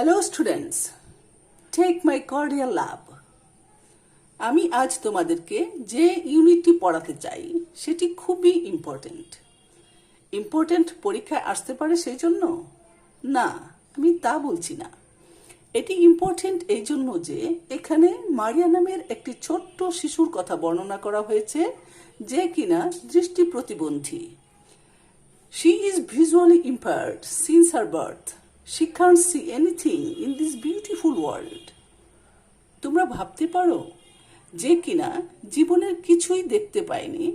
Hello students, take my cordial love. আমি আজ তোমাদেরকে যে ইউনিটটি পড়াতে চাই সেটি খুবই ইম্পর্টেন্ট পরীক্ষায় আসতে পারে সেই জন্য না, আমি তা বলছি না। এটি ইম্পর্টেন্ট এই জন্য যে এখানে মারিয়া নামের একটি ছোট্ট শিশুর কথা বর্ণনা করা হয়েছে যে কিনা দৃষ্টি প্রতিবন্ধী। She is visually impaired since her birth. She can't see anything in this beautiful world. তোমরা ভাবতে পারো যে কিনা জীবনের কিছুই দেখতে পায়নি,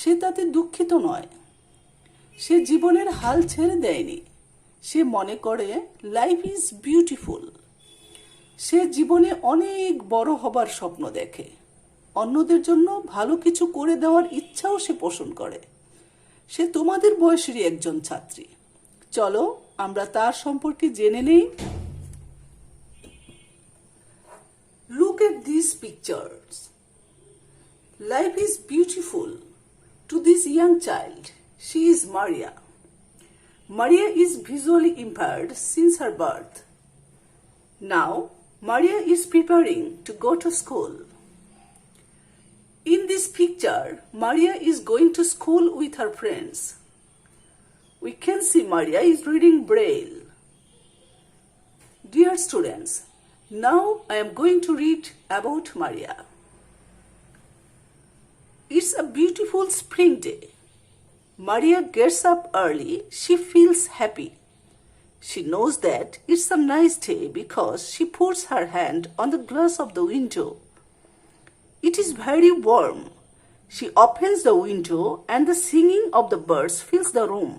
সে তাতে দুঃখিত নয়। সে জীবনের হাল ছেড়ে দেয়নি। সে মনে করে লাইফ ইজ বিউটিফুল। সে জীবনে অনেক বড় হবার স্বপ্ন দেখে। অন্যদের জন্য ভালো কিছু করে দেওয়ার ইচ্ছাও সে পোষণ করে। সে তোমাদের বয়সেরই একজন ছাত্রী। চলো আমরা তার সম্পর্কে জেনে নেই। Look at these pictures. Life is beautiful to this young child. She is Maria. Maria is visually impaired since her birth. Now, Maria is preparing to go to school. In this picture, Maria is going to school with her friends. We can see Maria is reading Braille. Dear students, now I am going to read about Maria. It's a beautiful spring day. Maria gets up early. She feels happy. She knows that it's a nice day because she puts her hand on the glass of the window. It is very warm. She opens the window and the singing of the birds fills the room.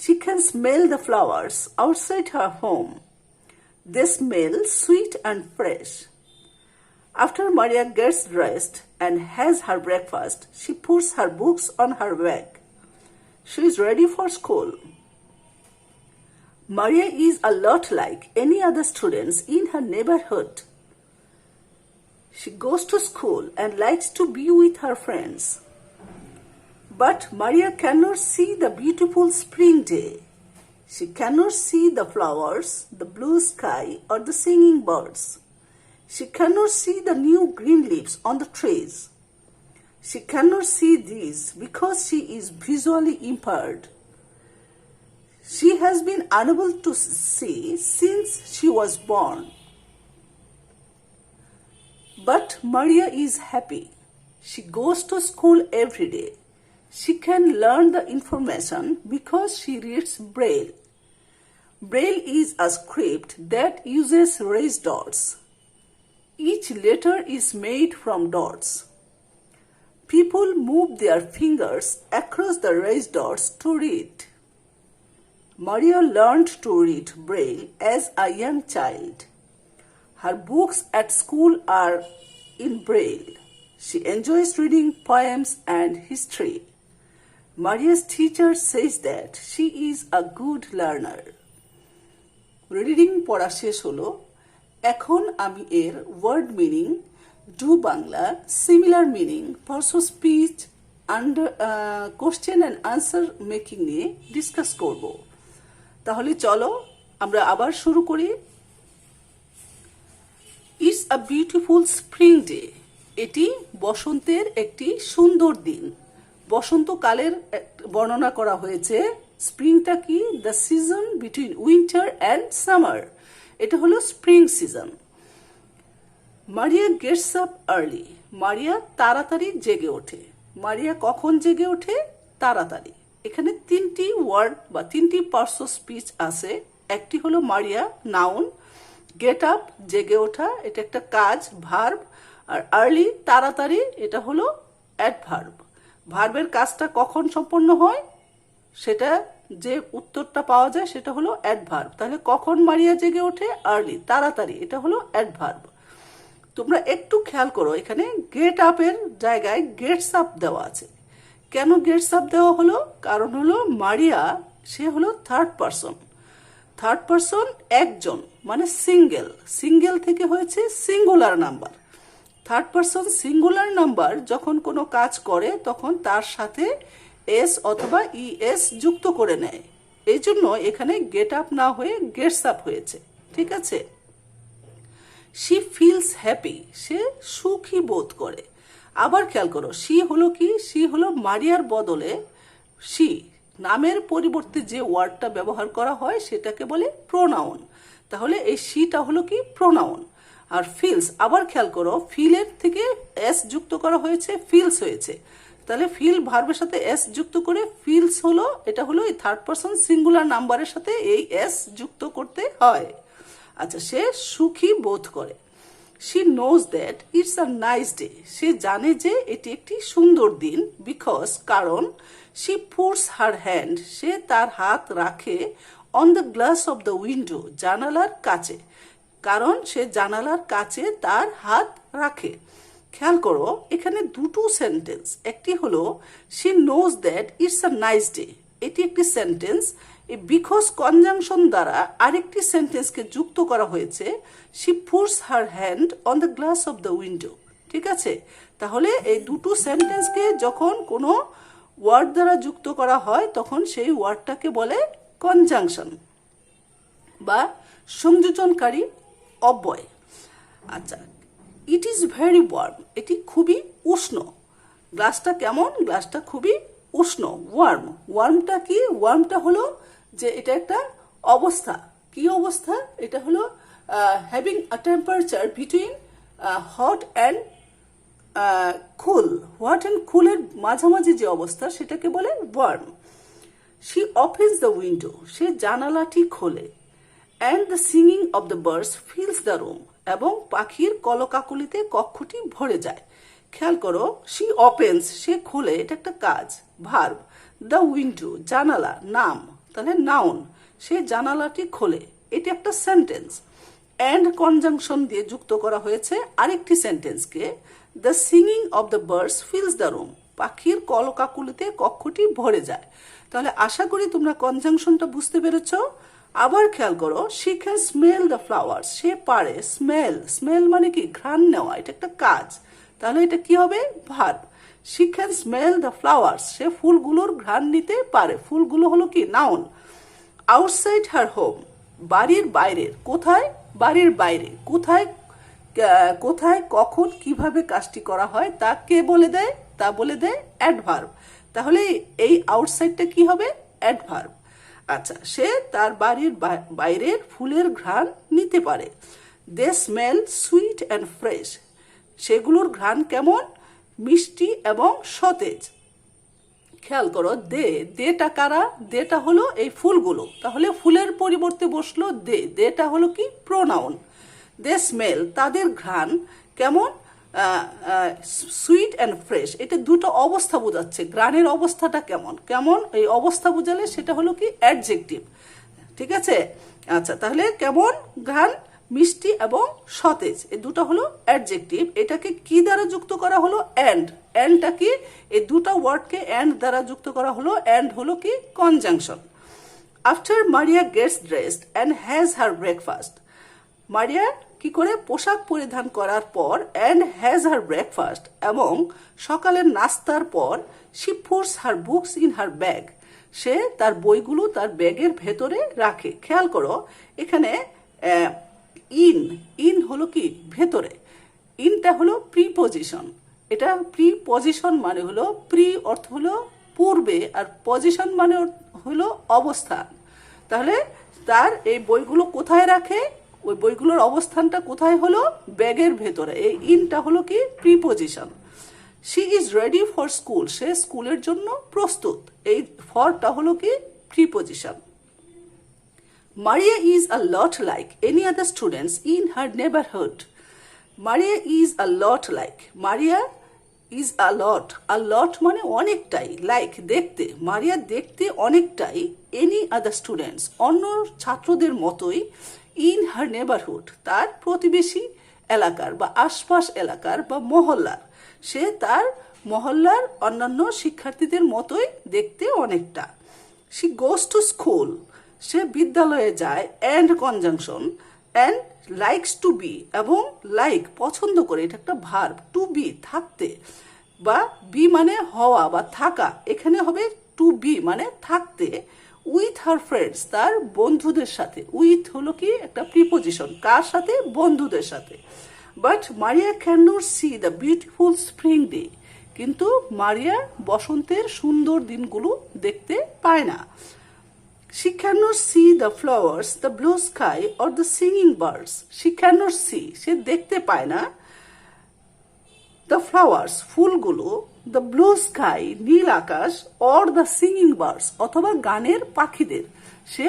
She can smell the flowers outside her home. They smell sweet and fresh. After Maria gets dressed and has her breakfast, she puts her books on her bag. She is ready for school. Maria is a lot like any other students in her neighborhood. She goes to school and likes to be with her friends. But Maria cannot see the beautiful spring day. She cannot see the flowers, the blue sky, or the singing birds. She cannot see the new green leaves on the trees. She cannot see these because she is visually impaired. She has been unable to see since she was born. But Maria is happy. She goes to school every day. She can learn the information because she reads Braille. Braille is a script that uses raised dots. Each letter is made from dots. People move their fingers across the raised dots to read. Maria learned to read Braille as a young child. Her books at school are in Braille. She enjoys reading poems and history. Maria's teacher says that she is a good learner. Reading পড়া শেষ হলো। এখন আমি এর word meaning, do Bangla, similar meaning, parts of speech, question and answer making নিয়ে discuss করব। তাহলে চলো আমরা আবার শুরু করি। It's a beautiful spring day. এটি বসন্তের একটি সুন্দর দিন। বসন্তকালের বর্ণনা করা হয়েছে। স্প্রিংটা কি? The season between winter and summer. এটা হলো স্প্রিং সিজন। মারিয়া গেটস আপ আর্লি। মারিয়া তাড়াতাড়ি জেগে ওঠে। মারিয়া কখন জেগে ওঠে? তাড়াতাড়ি। এখানে তিনটি ওয়ার্ড বা তিনটি পার্টস অফ স্পিচ আছে। একটি হলো মারিয়া, নাউন, গেট আপ জেগে ওঠা, এটা একটা কাজ, ভার্ব, আর আর্লি তাড়াতাড়ি, এটা হলো অ্যাডভার্ব। ভার্বের কাজটা কখন সম্পন্ন হয় সেটা যে উত্তরটা পাওয়া যায় সেটা হলো অ্যাডভার্ব। তাহলে কখন মারিয়া জেগে ওঠে? আর্লি, তাড়াতাড়ি, এটা হলো অ্যাডভার্ব। তোমরা একটু খেয়াল করো, এখানে গেট আপের জায়গায় গেটস আপ দেওয়া আছে। কেন গেটস আপ দেওয়া হলো? কারণ হলো মারিয়া সে হলো থার্ড পারসন। থার্ড পারসন একজন, মানে সিঙ্গেল। সিঙ্গেল থেকে হয়েছে singular number. Third person singular number যখন কোনো কাজ করে তখন তার সাথে এস অথবা ইএস যুক্ত করে নেয়। এই জন্য এখানে গেট আপ না হয়ে গেটস আপ হয়েছে, ঠিক আছে। শি ফিলস হ্যাপি, সে সুখী বোধ করে। আবার খেয়াল করো, শি হলো কি, শি হলো মারিয়ার বদলে শি, নামের পরিবর্তে যে ওয়ার্ডটা ব্যবহার করা হয় সেটাকে বলে প্রোনাউন। তাহলে এই শিটা হলো কি প্রোনাউন। আর ফিলস, আবার খেয়াল করো, ফিলের থেকে এস যুক্ত করা হয়েছে, ফিলস হয়েছে। তাহলে ফিল ভার্বের সাথে এস যুক্ত করে ফিলস হলো, এটা হলো এই থার্ড পারসন সিঙ্গুলার নাম্বারের সাথে এই এস যুক্ত করতে হয়। আচ্ছা, সে সুখী বোধ করে। She knows that it's a nice day, সে জানে যে এটি একটি সুন্দর দিন। বিকজ, কারণ, শি পুটস হার হ্যান্ড, সে তার হাত রাখে on the glass of the window, জানালার কাছে। কারণ সে জানালার কাছে তার হাত রাখে। খেয়াল করো, এখানে দুটো সেন্টেন্স। একটি হলো she knows that it's a nice day, এটি একটি সেন্টেন্স। এই বিকজ কনজাংশন দ্বারা আরেকটি সেন্টেন্সকে যুক্ত করা হয়েছে, she puts her hand on the glass of the window, ঠিক আছে। তাহলে এই দুটো সেন্টেন্সকে যখন কোনো ওয়ার্ড দ্বারা যুক্ত করা হয় তখন সেই ওয়ার্ডটাকে বলে কনজাংশন বা সংযোজনকারী অব্যয়। আচ্ছা, ইট ইজ ভেরি ওয়ার্ম, এটি খুবই উষ্ণ। গ্লাসটা কেমন? গ্লাসটা খুবই উষ্ণ, ওয়ার্ম। ওয়ার্মটা কি? ওয়ার্মটা হলো যে এটা একটা অবস্থা। কি অবস্থা? এটা হলো having a temperature between hot and cool. Hot and কুলের মাঝামাঝি যে অবস্থা সেটাকে বলে warm. She opens the window, সে জানালাটি খোলে। And the singing of the birds fills the room, এবং পাখির কলকাকলিতে কক্ষটি ভরে যায়। খেয়াল করো, শি ওপেন্স, সে খোলে, এটা একটা কাজ, ভার্ব। দ্য উইন্ডো, জানালা, নাম, তাহলে নাউন। সে জানালাটি খোলে, এটি একটা সেন্টেন্স। অ্যান্ড কনজাংশন দিয়ে যুক্ত করা হয়েছে আরেকটি সেন্টেন্সকে, the singing of the birds fills the room, পাখির কলকাকুলিতে কক্ষটি ভরে যায়। তাহলে আশা করি তোমরা কনজাংশনটা বুঝতে পেরেছ। আবার খেয়াল করো, she can smell the flowers, সে পারে স্মেল। স্মেল মানে কি? ঘ্রাণ নেওয়া, এটা একটা কাজ। তাহলে এটা কি হবে? Verb. She can smell the flowers, সে ফুলগুলোর ঘ্রাণ নিতে পারে। ফুলগুলো হলো কি? নাউন। আউটসাইড হার হোম, বাড়ির বাইরের। কোথায়? বাড়ির বাইরে। কোথায়? কোথায়, কখন, কিভাবে কাজটি করা হয় তা কে বলে দেয়? তা বলে দেয় অ্যাডভার্ব। তাহলে এই আউটসাইডটা কি হবে? অ্যাডভার্ব। আচ্ছা, সে তার বাড়ির বাইরের ফুলের ঘ্রাণ নিতে পারে। দে স্মেল সুইট অ্যান্ড ফ্রেশ, সেগুলোর ঘ্রাণ কেমন? মিষ্টি এবং সতেজ। খেয়াল করো, দেটা কারা? দেটা হলো এই ফুলগুলো। তাহলে ফুলের পরিবর্তে বসলো দে, দেটা হলো কি? প্রোনাউন। দে স্মেল, তাদের ঘ্রাণ কেমন? সুইট অ্যান্ড ফ্রেশ, এটা দুটো অবস্থা বোঝাচ্ছে। ঘ্রাণের অবস্থাটা কেমন কেমন, এই অবস্থা বোঝালে সেটা হলো কি? অ্যাডজেক্টিভ, ঠিক আছে। আচ্ছা, তাহলে কেমন ঘ্রাণ, মিষ্টি এবং সতেজ, এই দুটো হলো অ্যাডজেক্টিভ। এটাকে কি দ্বারা যুক্ত করা হলো? অ্যান্ড। অ্যান্ডটা কি? এই দুটো ওয়ার্ডকে অ্যান্ড দ্বারা যুক্ত করা হলো। অ্যান্ড হলো কি? Conjunction. After Maria gets dressed and has her breakfast, Maria কি করে? পোশাক পরিধান করার পর, অ্যান্ড হ্যাজ হার ব্রেকফাস্ট, এবং সকালের নাস্তার পর, she puts her books in her bag, সে তার বইগুলো তার ব্যাগের ভেতরে রাখে। খেয়াল করো, এখানে ইন হলো কি? ভেতরে। ইনটা হলো প্রিপজিশন। এটা প্রিপজিশন মানে হলো, প্রি অর্থ হলো পূর্বে, আর পজিশন মানে হলো অবস্থান। তাহলে তার এই বইগুলো কোথায় রাখে? ওই বইগুলোর অবস্থানটা কোথায় হলো? ব্যাগের ভেতরে। এই ইনটা হলো কি? Preposition. She is ready for school, সে স্কুলের জন্য প্রস্তুত। এই ফরটা হলো কি? Preposition. Maria is a lot like any other students in her neighborhood. Maria is a lot like. Maria is a lot. A lot মানে অনেকটাই, like দেখতে। মারিয়া দেখতে অনেকটাই any other students, অন্য ছাত্রদের মতোই, in her neighborhood, তার প্রতিবেশী এলাকার বা আশপাশ এলাকার বা মহল্লার। সে তার মহল্লার অন্যান্য শিক্ষার্থীদের মতোই দেখতে অনেকটা। She goes to school, সে বিদ্যালয়ে যায়। And conjunction, and likes to be, এবং লাইক পছন্দ করে, এটা একটা ভার্ব। টু বি থাকতে, বা বি মানে হওয়া বা থাকা, এখানে হবে টু বি মানে থাকতে। উইথ হার ফ্রেন্ডস, তার বন্ধুদের সাথে। উইথ হলো কি একটা প্রিপোজিশন, কার সাথে? বন্ধুদের সাথে। But Maria can not C the beautiful spring day, কিন্তু মারিয়া বসন্তের সুন্দর দিনগুলো দেখতে পায় না। She cannot see the flowers, the blue sky or the singing birds. She cannot see, সে দেখতে পায় না, the flowers, ফুলগুলো, the blue sky, Neil Akash, or the singing birds, অথবা গানের পাখিদের, সে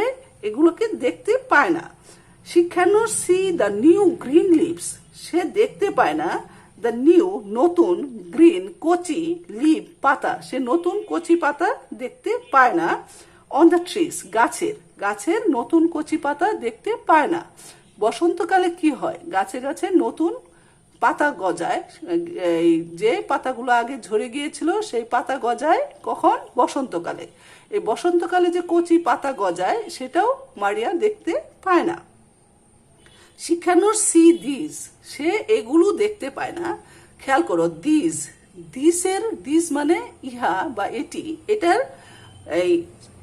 এগুলোকে দেখতে পায় না। She cannot see the new green leaves, সে দেখতে পায় না the new, নতুন, green, কচি, leaf, পাতা, সে নতুন কচি পাতা দেখতে পায় না। On the trees, গাছের নতুন কচি পাতা দেখতে পায় না। বসন্তকালে কি হয়? গাছে গাছে নতুন পাতা গজায়, এই যে পাতাগুলো আগে ঝরে গিয়েছিল সেই পাতা গজায় কখন? বসন্তকালে। এই বসন্তকালে যে কচি পাতা গজায় সেটাও মারিয়া দেখতে পায় না। She cannot see these, সে এগুলো দেখতে পায় না। খেয়াল করো, দিস মানে ইহা বা এটি, এটার এই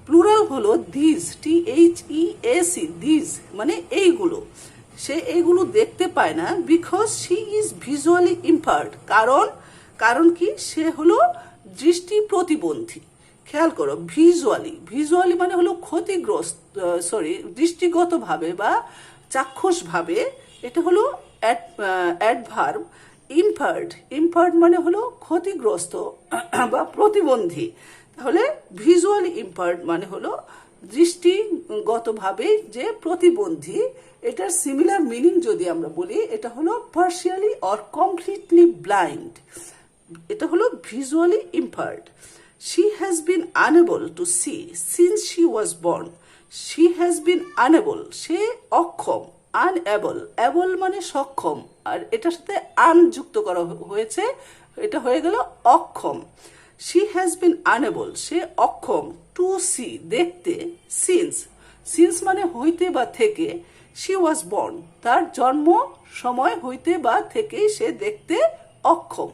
প্লুরাল হলো দিস, THEAC, দিস মানে এইগুলো। সে এইগুলো দেখতে পায় না বিকজ শি ইজ ভিজুয়ালি ইম্পায়ার্ড, কারণ কি? সে হলো দৃষ্টি প্রতিবন্ধী। খেয়াল করো, ভিজুয়ালি মানে হলো ক্ষতিগ্রস্ত, দৃষ্টিগতভাবে বা চাক্ষুষভাবে, এটা হলো অ্যাডভার্ব। ইম্পায়ার্ড মানে হলো ক্ষতিগ্রস্ত বা প্রতিবন্ধী। তাহলে ভিজুয়ালি ইম্পায়ার্ড মানে হলো দৃষ্টিগতভাবে যে প্রতিবন্ধী। এটার সিমিলার মিনিং যদি আমরা বলি, এটা হলো পার্শিয়ালি অর কমপ্লিটলি ব্লাইন্ড, এটা হলো visually ইম্পায়ার্ড। She has been unable to see since she was born. She has been unable, সে অক্ষম। able মানে সক্ষম, আর এটার সাথে যুক্ত করা হয়েছে, এটা হয়ে গেল অক্ষম। She has been unable, সে অক্ষম, to see, দেখতে, since মানে হইতে বা থেকে, she was born, তার জন্ম সময় হইতে বা থেকে সে দেখতে অক্ষম।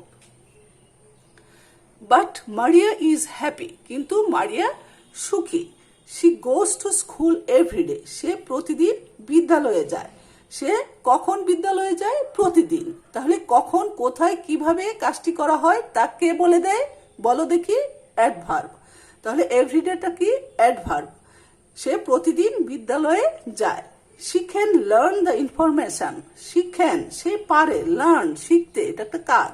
বাট মারিয়া ইজ হ্যাপি, কিন্তু মারিয়া সুখী। She goes to school every day, সে প্রতিদিন বিদ্যালয়ে যায়। সে কখন বিদ্যালয়ে যায়? প্রতিদিন। তাহলে কখন, কোথায়, কিভাবে কাজটি করা হয় তা কে বলে দেয়? বলো দেখি। অ্যাডভার্ব। তাহলে এভরিডেটা কি? অ্যাডভার্ব। সে প্রতিদিন বিদ্যালয়ে যায়। She can learn the information, সে পারে, লার্ন শিখতে, এটা একটা কাজ।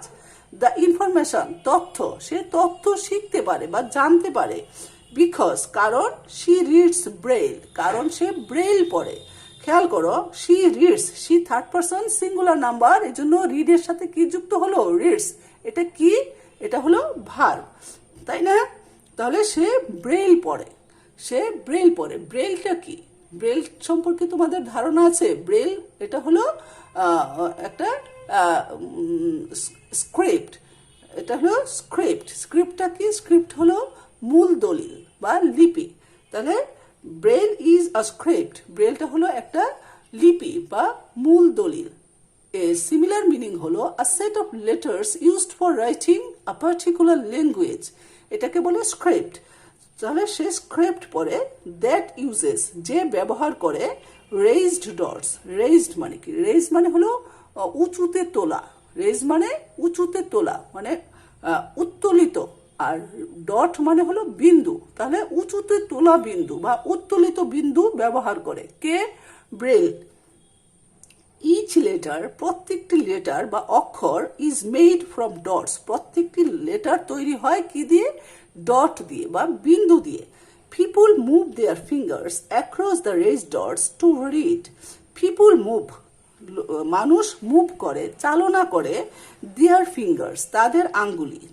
দ্য ইনফরমেশন, তথ্য, সে তথ্য শিখতে পারে বা জানতে পারে। বিকজ, কারণ, শি রিডস ব্রেইল, কারণ সে ব্রেইল পড়ে। খেয়াল করো, she reads, she third person singular number, এই জন্য রিডের সাথে কি যুক্ত হলো? রিডস। এটা কি? এটা হলো ভার্ব, তাই না? তাহলে সে ব্রেইল পড়ে, ব্রেইলটা কি? ব্রেইল সম্পর্কে তোমাদের ধারণা আছে? ব্রেইল এটা হলো একটা স্ক্রিপ্ট, এটা হলো স্ক্রিপ্টটা কি? স্ক্রিপ্ট হলো মূল দলিল বা লিপি। তাহলে ব্রেইল ইজ আ স্ক্রিপ্ট, ব্রেইলটা হলো একটা লিপি বা মূল দলিল। সিমিলার মিনিং হলো a set of letters used for writing a particular language, এটাকে বলে স্ক্রিপ্ট। তাহলে সে স্ক্রিপ্ট পড়ে, দ্যাট ইউজেস, যে ব্যবহার করে, রেইজড ডটস, রেইজড মানে কি? রেইজ মানে হলো উঁচুতে তোলা, মানে উঁচুতে তোলা, মানে উত্তোলিত, আর ডট মানে হলো বিন্দু। তাহলে উঁচুতে তোলা বিন্দু বা উত্তোলিত বিন্দু ব্যবহার করে কে? ব্রেইল। ইচ লেটার, প্রত্যেকটি লেটার বা অক্ষর, ইজ মেড ফ্রম ডটস, প্রত্যেকটি লেটার তৈরি হয় কি দিয়ে? ডট দিয়ে বা বিন্দু দিয়ে। People move their fingers across the raised dots to read, people move, মানুষ মুভ করে, চালনা করে, দেয়ার ফিঙ্গার্স,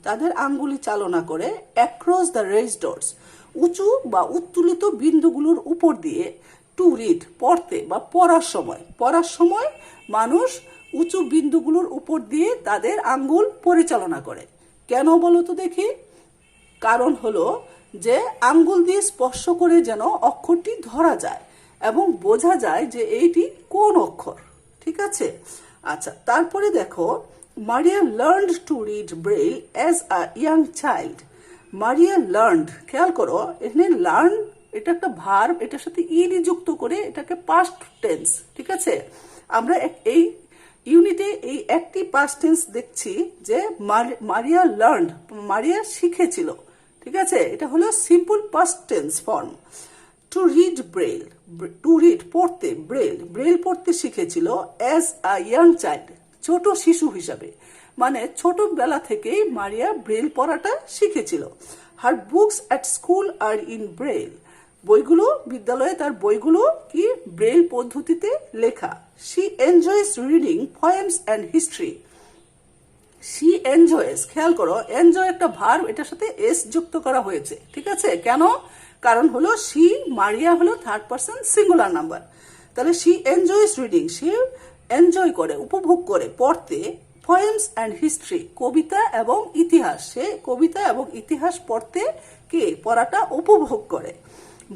তাদের আঙ্গুলি চালনা করে, অ্যাক্রস দ্য রেইজড ডটস, উঁচু বা উত্তোলিত বিন্দুগুলোর উপর দিয়ে, টু রিড, পড়তে বা পড়ার সময় মানুষ উঁচু বিন্দুগুলোর উপর দিয়ে তাদের আঙ্গুল পরিচালনা করে। কেন বলো তো দেখি? কারণ হলো যে আঙ্গুল দিয়ে স্পর্শ করে যেন অক্ষরটি ধরা যায় এবং বোঝা যায় যে এইটি কোন অক্ষর। ঠিক আছে? আচ্ছা, তারপরে দেখো, মারিয়া learned to read Braille as a young child. Maria learned, খেয়াল করো, এখানে লার্ন এটা একটা ভার্ব, এটার সাথে ইডি যুক্ত করে এটাকে পাস্ট টেন্স, ঠিক আছে। আমরা এই ইউনিটে এই একটি পাস্ট টেন্স দেখছি যে মারিয়া লার্নড, মারিয়া শিখেছিল, ঠিক আছে। এটা হলো simple past tense form. To read Braille, to read পড়তে, ব্রেল, ব্রেল পড়তে শিখেছিল অ্যাজ আ ইয়াং চাইল্ড, ছোট শিশু হিসাবে, মানে ছোটবেলা থেকেই মারিয়া ব্রেল পড়াটা শিখেছিল। Her books at school are in Braille, বইগুলো, বিদ্যালয়ে তার বইগুলো কি ব্রেল পদ্ধতিতে লেখা। She enjoys reading poems and history, she enjoys, খেয়াল করো এনজয় একটা ভার্ব, এটার সাথে এস যুক্ত করা হয়েছে, ঠিক আছে। কেন? কারণ হলো শি, মারিয়া হলো থার্ড পার্সন সিঙ্গুলার নাম্বার, তাহলে she enjoys reading, say enjoy করে, উপভোগ করে পড়তে, পোয়েমস অ্যান্ড হিস্ট্রি, কবিতা এবং ইতিহাস, সে কবিতা এবং ইতিহাস পড়তে কে পড়াটা উপভোগ করে।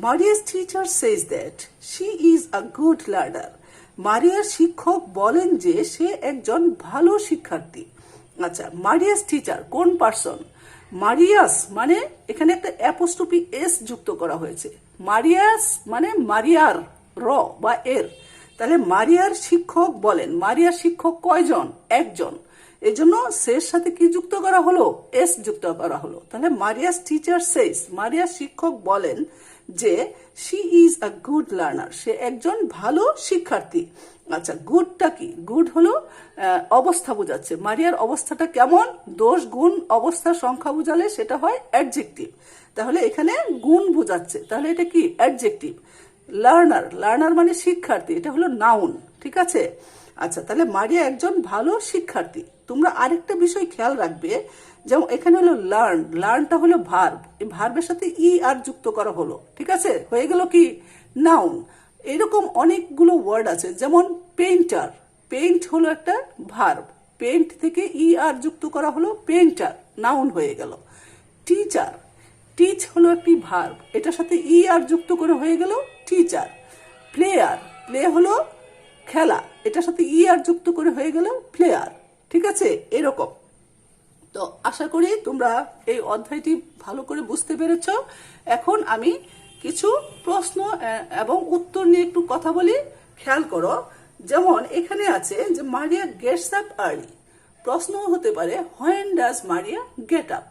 Maria's teacher says that she is a good learner, মারিয়ার শিক্ষক বলেন যে সে একজন ভালো শিক্ষার্থী। আচ্ছা, মারিয়াস টিচার কোন পার্সন? মারিয়াস মানে এখানে একটা অ্যাপোস্ট্রফি এস যুক্ত করা হয়েছে। মারিয়াস মানে মারিয়ার র বা এর, তাহলে মারিয়ার শিক্ষক বলেন, মারিয়ার শিক্ষক কয়জন? একজন, এই জন্য সের সাথে কি যুক্ত করা হলো? এস যুক্ত করা হলো। তাহলে মারিয়াস টিচার সেজ, মারিয়ার শিক্ষক বলেন যে she is a good learner, সে একজন ভালো শিক্ষার্থী। আচ্ছা, গুডটা কি? গুড হলো অবস্থা বোঝাচ্ছে, মারিয়ার অবস্থাটা কেমন? দোষ গুণ অবস্থা সংখ্যা বোঝালে সেটা হয় অ্যাডজেক্টিভ, তাহলে এখানে গুণ বোঝাচ্ছে, তাহলে এটা কি? অ্যাডজেক্টিভ। লার্নার, লার্নার মানে শিক্ষার্থী, এটা হলো নাউন, ঠিক আছে। আচ্ছা, তাহলে মারিয়া একজন ভালো শিক্ষার্থী। তোমরা আরেকটা বিষয় খেয়াল রাখবে, যেমন এখানে হলো লার্ন, লার্নটা হলো ভার্ব, এই ভার্বের সাথে ই আর যুক্ত করা হলো, ঠিক আছে, হয়ে গেল কি? নাউন। এরকম অনেকগুলো ওয়ার্ড আছে, যেমন পেইন্টার, পেইন্ট হলো একটা ভার্ব, পেইন্ট থেকে ই আর যুক্ত করা হলো পেইন্টার, নাউন হয়ে গেল। টিচার, টিচ হলো একটি ভার্ব, এটার সাথে ই আর যুক্ত করে হয়ে গেল টিচার। প্লেয়ার, প্লে হলো খেলা, এটার সাথে ই আর যুক্ত করে হয়ে গেল প্লেয়ার, ঠিক আছে। এরকম। তো আশা করি তোমরা এই অধ্যায়টি ভালো করে বুঝতে পেরেছ। এখন আমি কিছু প্রশ্ন এবং উত্তর নিয়ে একটু কথা বলি, খেয়াল করো। যেমন এখানে আছে যে মারিয়া গেটস আপ আর্লি, প্রশ্ন হতে পারে when does Maria get up.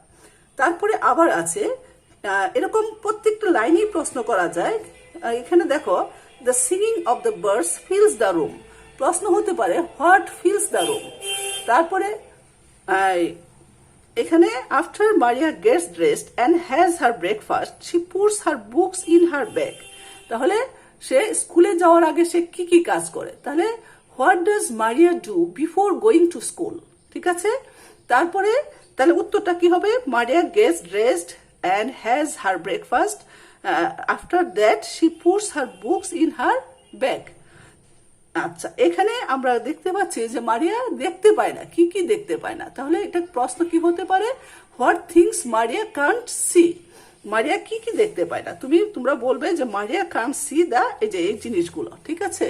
তারপরে আবার আছে এরকম প্রত্যেকটা লাইনেই প্রশ্ন করা যায়। এখানে দেখো the singing of the birds fills the room, প্রশ্ন হতে পারে হোয়াট ফিলস দ্য রুম। তারপরে এখানে after Maria gets dressed and has her breakfast she puts her books in her bag, তাহলে সে স্কুলে যাওয়ার আগে সে কি কি কাজ করে? তাহলে what does Maria do before going to school, ঠিক আছে। তারপরে তাহলে উত্তরটা কি হবে? Maria gets dressed and has her breakfast, after that she puts her books in her bag. আচ্ছা, এখানে আমরা দেখতে পাচ্ছি যে মারিয়া দেখতে পায় না, কি কি দেখতে পায় না, তাহলে এটা প্রশ্ন কি হতে পারে? What things Maria can't see, মারিয়া কি কি দেখতে পায় না। তোমরা বলবে যে মারিয়া কান্ট সি দা, এই জিনিসগুলো, ঠিক আছে।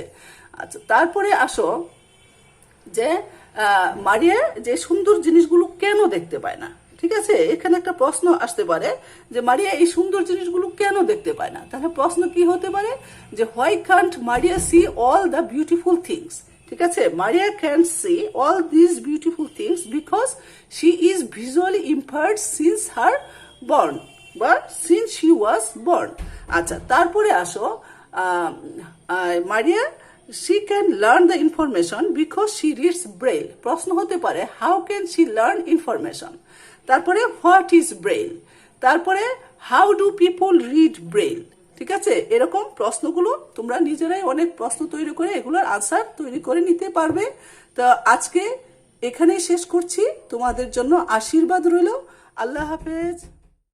আচ্ছা, তারপরে আসো যে মারিয়া যে সুন্দর জিনিসগুলো কেন দেখতে পায় না, ঠিক আছে। এখানে একটা প্রশ্ন আসতে পারে যে মারিয়া এই সুন্দর জিনিসগুলো কেন দেখতে পায় না, তাহলে প্রশ্ন কি হতে পারে? যে why can't Maria see all the beautiful things, ঠিক আছে। Maria can't see all this beautiful things because she is visually impaired since her born বা সিন্স শি ওয়াজ বর্ন। আচ্ছা, তারপরে আসো মারিয়া she can learn the information because she reads braille, প্রশ্ন হতে পারে how can she learn information। তারপরে what is braille, তারপরে how do people read braille, ঠিক আছে। এরকম প্রশ্নগুলো তোমরা নিজেরাই অনেক প্রশ্ন তৈরি করে এগুলোর আনসার তৈরি করে নিতে পারবে। তো আজকে এখানেই শেষ করছি, তোমাদের জন্য আশীর্বাদ রইল। আল্লাহ হাফেজ।